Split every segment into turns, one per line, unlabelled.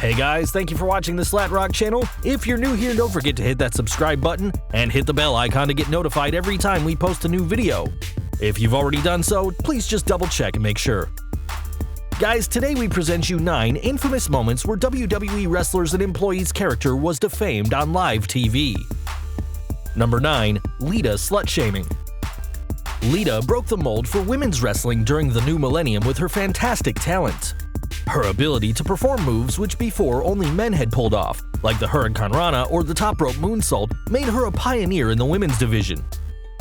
Hey guys, thank you for watching the SlatRock channel. If you're new here, don't forget to hit that subscribe button and hit the bell icon to get notified every time we post a new video. If you've already done so, please just double check and make sure. Guys, today we present you 9 infamous moments where WWE wrestlers and employees' character was defamed on live TV. Number 9. Lita Slutshaming. Lita broke the mold for women's wrestling during the new millennium with her fantastic talent. Her ability to perform moves which before only men had pulled off, like the Hurricane Rana or the top rope moonsault, made her a pioneer in the women's division.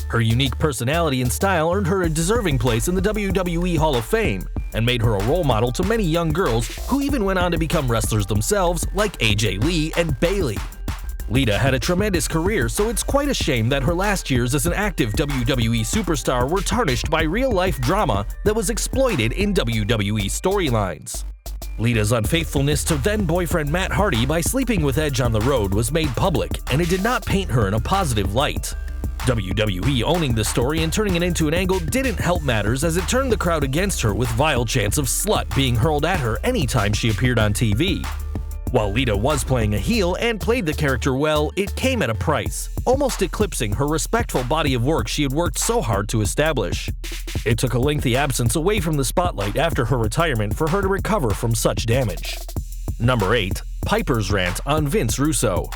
Her unique personality and style earned her a deserving place in the WWE Hall of Fame, and made her a role model to many young girls who even went on to become wrestlers themselves like AJ Lee and Bayley. Lita had a tremendous career, so it's quite a shame that her last years as an active WWE superstar were tarnished by real-life drama that was exploited in WWE storylines. Lita's unfaithfulness to then-boyfriend Matt Hardy by sleeping with Edge on the road was made public, and it did not paint her in a positive light. WWE owning the story and turning it into an angle didn't help matters, as it turned the crowd against her with vile chants of slut being hurled at her anytime she appeared on TV. While Lita was playing a heel and played the character well, it came at a price, almost eclipsing her respectful body of work she had worked so hard to establish. It took a lengthy absence away from the spotlight after her retirement for her to recover from such damage. Number 8. Piper's rant on Vince Russo.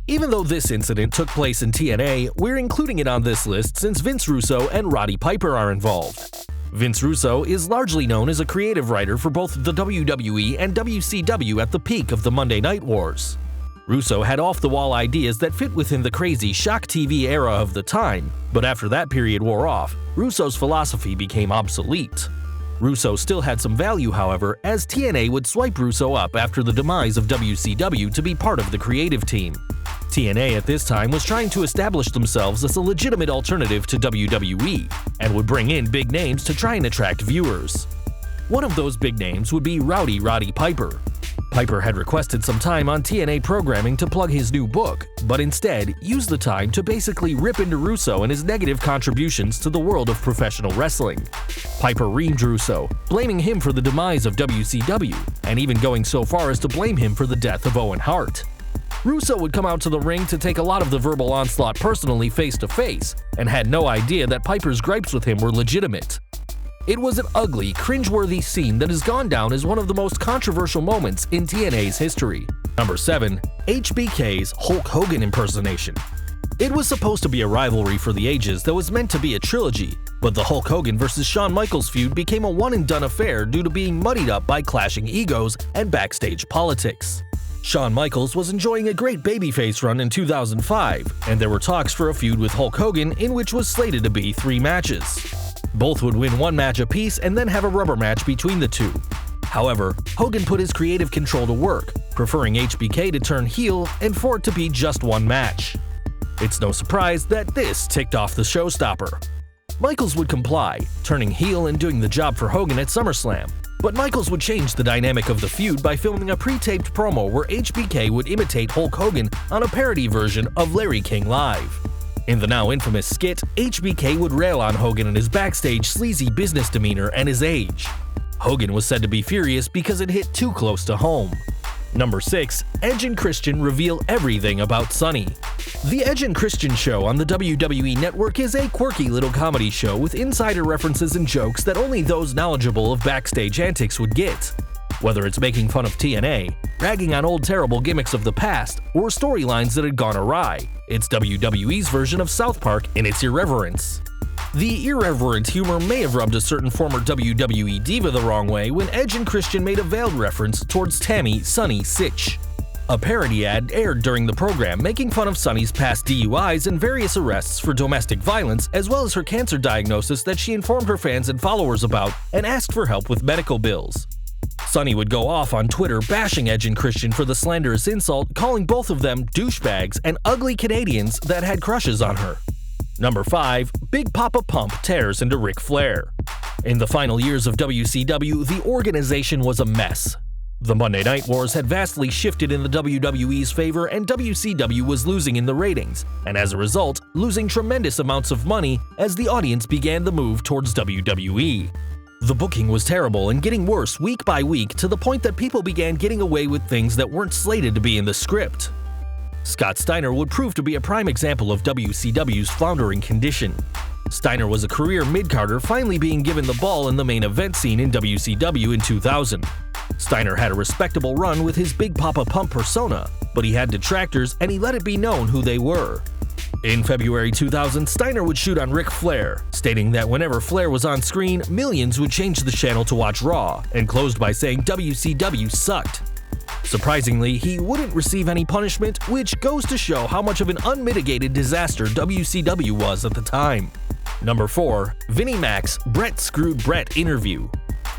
Even though this incident took place in TNA, we're including it on this list since Vince Russo and Roddy Piper are involved. Vince Russo is largely known as a creative writer for both the WWE and WCW at the peak of the Monday Night Wars. Russo had off-the-wall ideas that fit within the crazy shock TV era of the time, but after that period wore off, Russo's philosophy became obsolete. Russo still had some value, however, as TNA would swipe Russo up after the demise of WCW to be part of the creative team. TNA at this time was trying to establish themselves as a legitimate alternative to WWE, and would bring in big names to try and attract viewers. One of those big names would be Roddy Piper. Piper had requested some time on TNA programming to plug his new book, but instead used the time to basically rip into Russo and his negative contributions to the world of professional wrestling. Piper reamed Russo, blaming him for the demise of WCW, and even going so far as to blame him for the death of Owen Hart. Russo would come out to the ring to take a lot of the verbal onslaught personally face-to-face, and had no idea that Piper's gripes with him were legitimate. It was an ugly, cringeworthy scene that has gone down as one of the most controversial moments in TNA's history. Number 7. HBKs Hulk Hogan impersonation. It was supposed to be a rivalry for the ages that was meant to be a trilogy, but the Hulk Hogan vs. Shawn Michaels feud became a one-and-done affair due to being muddied up by clashing egos and backstage politics. Shawn Michaels was enjoying a great babyface run in 2005, and there were talks for a feud with Hulk Hogan in which was slated to be 3 matches. Both would win 1 match apiece and then have a rubber match between the two. However, Hogan put his creative control to work, preferring HBK to turn heel and for it to be just 1 match. It's no surprise that this ticked off the showstopper. Michaels would comply, turning heel and doing the job for Hogan at SummerSlam. But Michaels would change the dynamic of the feud by filming a pre-taped promo where HBK would imitate Hulk Hogan on a parody version of Larry King Live. In the now infamous skit, HBK would rail on Hogan and his backstage sleazy business demeanor and his age. Hogan was said to be furious because it hit too close to home. Number 6. Edge and Christian reveal everything about Sunny. The Edge and Christian show on the WWE Network is a quirky little comedy show with insider references and jokes that only those knowledgeable of backstage antics would get. Whether it's making fun of TNA, ragging on old terrible gimmicks of the past, or storylines that had gone awry, it's WWE's version of South Park in its irreverence. The irreverent humor may have rubbed a certain former WWE diva the wrong way when Edge and Christian made a veiled reference towards Tammy "Sunny" Sitch. A parody ad aired during the program making fun of Sunny's past DUIs and various arrests for domestic violence, as well as her cancer diagnosis that she informed her fans and followers about and asked for help with medical bills. Sunny would go off on Twitter bashing Edge and Christian for the slanderous insult, calling both of them douchebags and ugly Canadians that had crushes on her. Number 5. Big Papa Pump tears into Ric Flair. In the final years of WCW, the organization was a mess. The Monday Night Wars had vastly shifted in the WWE's favor, and WCW was losing in the ratings, and as a result, losing tremendous amounts of money as the audience began the move towards WWE. The booking was terrible and getting worse week by week to the point that people began getting away with things that weren't slated to be in the script. Scott Steiner would prove to be a prime example of WCW's floundering condition. Steiner was a career mid-carder finally being given the ball in the main event scene in WCW in 2000. Steiner had a respectable run with his Big Papa Pump persona, but he had detractors and he let it be known who they were. In February 2000, Steiner would shoot on Ric Flair, stating that whenever Flair was on screen, millions would change the channel to watch Raw, and closed by saying WCW sucked. Surprisingly, he wouldn't receive any punishment, which goes to show how much of an unmitigated disaster WCW was at the time. Number 4. Vinnie Mac's Bret Screwed Bret interview.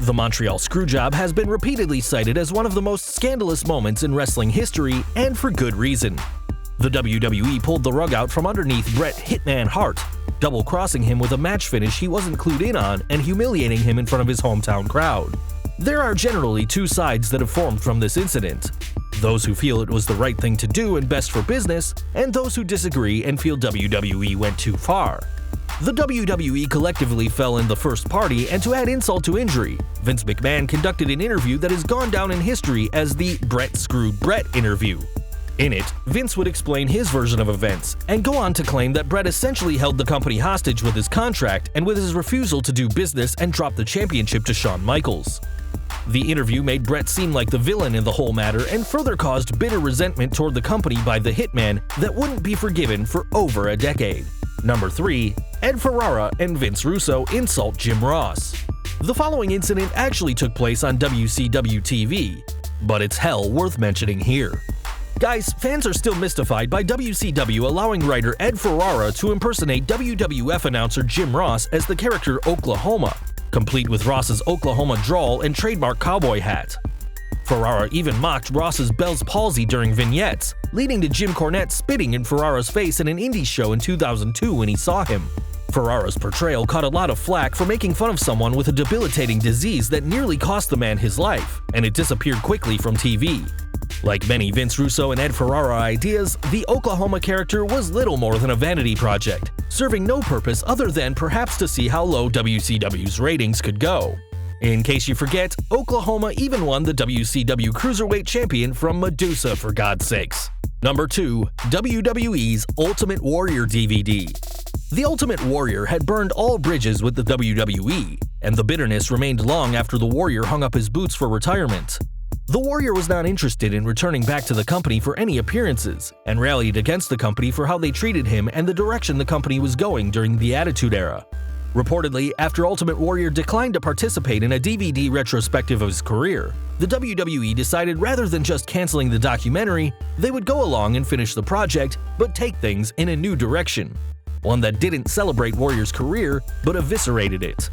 The Montreal Screwjob has been repeatedly cited as one of the most scandalous moments in wrestling history, and for good reason. The WWE pulled the rug out from underneath Bret Hitman Hart, double-crossing him with a match finish he wasn't clued in on and humiliating him in front of his hometown crowd. There are generally two sides that have formed from this incident: those who feel it was the right thing to do and best for business, and those who disagree and feel WWE went too far. The WWE collectively fell in the first party, and to add insult to injury, Vince McMahon conducted an interview that has gone down in history as the Bret Screwed Bret interview. In it, Vince would explain his version of events, and go on to claim that Bret essentially held the company hostage with his contract and with his refusal to do business and drop the championship to Shawn Michaels. The interview made Bret seem like the villain in the whole matter and further caused bitter resentment toward the company by the Hitman that wouldn't be forgiven for over a decade. Number 3. Ed Ferrara and Vince Russo insult Jim Ross. The following incident actually took place on WCW TV, but it's hell worth mentioning here. Guys, fans are still mystified by WCW allowing writer Ed Ferrara to impersonate WWF announcer Jim Ross as the character Oklahoma, complete with Ross's Oklahoma drawl and trademark cowboy hat. Ferrara even mocked Ross's Bell's palsy during vignettes, leading to Jim Cornette spitting in Ferrara's face in an indie show in 2002 when he saw him. Ferrara's portrayal caught a lot of flack for making fun of someone with a debilitating disease that nearly cost the man his life, and it disappeared quickly from TV. Like many Vince Russo and Ed Ferrara ideas, the Oklahoma character was little more than a vanity project, serving no purpose other than perhaps to see how low WCW's ratings could go. In case you forget, Oklahoma even won the WCW Cruiserweight Champion from Medusa, for God's sakes. Number 2. WWE's Ultimate Warrior DVD. The Ultimate Warrior had burned all bridges with the WWE, and the bitterness remained long after the Warrior hung up his boots for retirement. The Warrior was not interested in returning back to the company for any appearances, and rallied against the company for how they treated him and the direction the company was going during the Attitude Era. Reportedly, after Ultimate Warrior declined to participate in a DVD retrospective of his career, the WWE decided rather than just canceling the documentary, they would go along and finish the project, but take things in a new direction. One that didn't celebrate Warrior's career, but eviscerated it.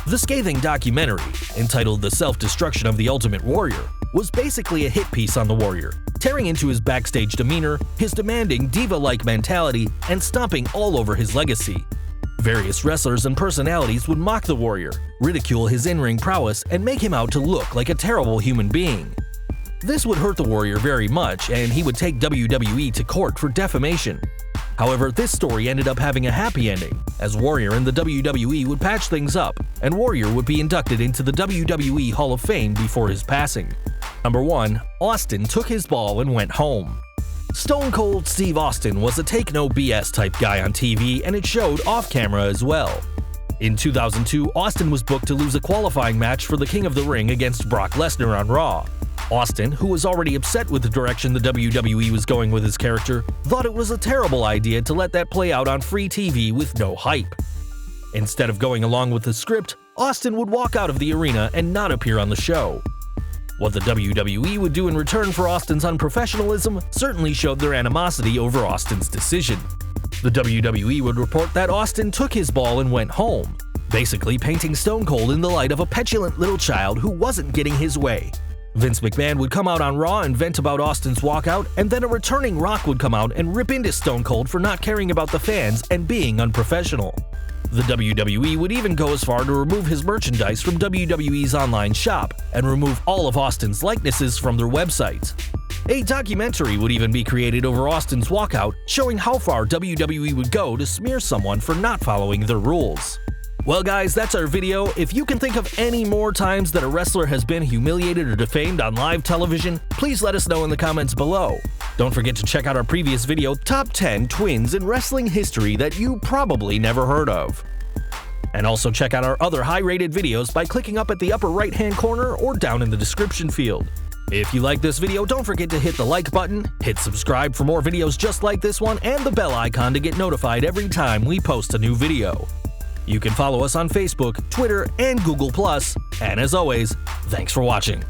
The scathing documentary, entitled The Self-Destruction of the Ultimate Warrior, was basically a hit piece on the Warrior, tearing into his backstage demeanor, his demanding diva-like mentality, and stomping all over his legacy. Various wrestlers and personalities would mock the Warrior, ridicule his in-ring prowess, and make him out to look like a terrible human being. This would hurt the Warrior very much, and he would take WWE to court for defamation. However, this story ended up having a happy ending, as Warrior and the WWE would patch things up, and Warrior would be inducted into the WWE Hall of Fame before his passing. Number 1. Austin took his ball and went home. Stone Cold Steve Austin was a take-no-BS type guy on TV, and it showed off-camera as well. In 2002, Austin was booked to lose a qualifying match for the King of the Ring against Brock Lesnar on Raw. Austin, who was already upset with the direction the WWE was going with his character, thought it was a terrible idea to let that play out on free TV with no hype. Instead of going along with the script, Austin would walk out of the arena and not appear on the show. What the WWE would do in return for Austin's unprofessionalism certainly showed their animosity over Austin's decision. The WWE would report that Austin took his ball and went home, basically painting Stone Cold in the light of a petulant little child who wasn't getting his way. Vince McMahon would come out on Raw and vent about Austin's walkout, and then a returning Rock would come out and rip into Stone Cold for not caring about the fans and being unprofessional. The WWE would even go as far to remove his merchandise from WWE's online shop and remove all of Austin's likenesses from their website. A documentary would even be created over Austin's walkout, showing how far WWE would go to smear someone for not following their rules. Well guys, that's our video. If you can think of any more times that a wrestler has been humiliated or defamed on live television, please let us know in the comments below. Don't forget to check out our previous video, Top 10 Twins in Wrestling History That You Probably Never Heard Of. And also check out our other high-rated videos by clicking up at the upper right-hand corner or down in the description field. If you like this video, don't forget to hit the like button, hit subscribe for more videos just like this one, and the bell icon to get notified every time we post a new video. You can follow us on Facebook, Twitter, and Google+, and as always, thanks for watching.